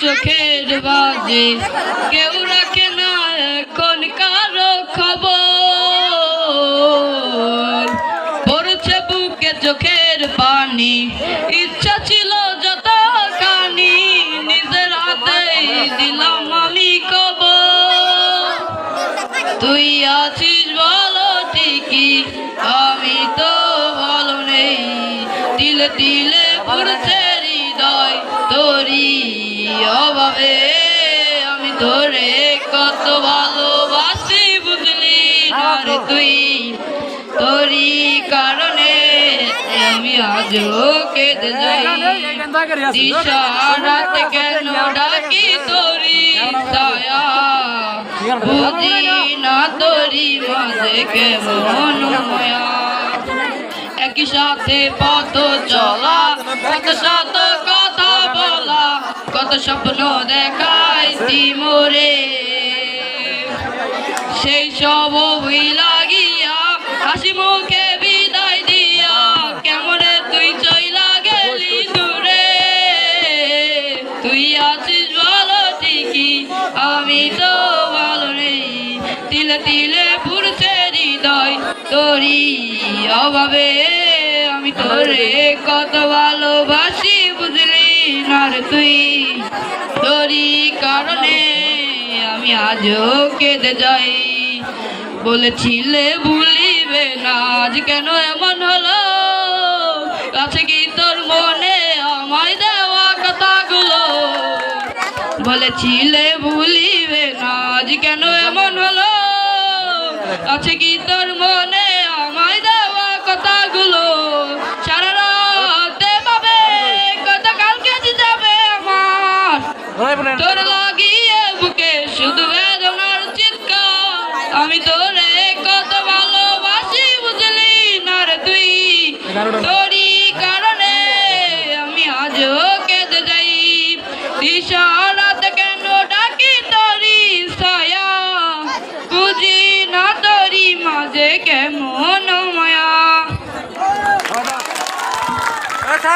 চোখের বাজে কেউ রাখে না এখন কারো খবর। পড়ছে বুকে চোখের পানি, ইচ্ছা ছিল যত কানি, নিজের হাতেই দিলাম আমি খবর। তুই আছিস ভালো ঠিকই, আমি তো ভালো নেই। তিলে তিলে পড়ছে হৃদয় তোরই অভাবে। আমি তোরে কত ভালোবাসি বুঝলি না রে তুই, তোরই কারণে আমি আজও কেঁদে যাই। দিশারাতে কেন ডাকি তোরই ছায়া, বুঝি না তোরই মাঝে কেমন মায়া। একই সাথে পথ চলা, কত শত কথা বলা, কত স্বপ্ন দেখাইছি মোরে। সেই সব ভুইলা গিয়া হাসি মুখে বিদায় দিয়া, কেমনে তুই চইলা গেলি দূরে। তুই আছিস ভালো ঠিকই, আমি তো ভালো নেই। তিলে তিলে পুড়ছে হৃদয় তোরই অভাবে। আমি তোরে কত ভালোবাসি বুঝলি না রে তুই, তোরই কারণে আমি আজও কেঁদে যাই। বলেছিলে ভুলিবে না, আজ কেন এমন হলো? আছে কি তোর মনে আমায় দেওয়া কথাগুলো? বলেছিলে ভুলিবে না, আজ কেন এমন হলো? আছে কি তোর মনে আমায় দেওয়া কথাগুলো? সারা রাতে ভাবে কত কালকে যাবে আমার, তোর লাগিয়ে বুকে শুধু বেদনার চিৎকার। আমি তোরে কত ভালোবাসি বুঝলি না রে তুই, তোরই কারণে আমি আজও কেঁদে যাই। দিশারাতে কেন ডাকি তোরই ছায়া, বুঝি না তোরই মাঝে কেমন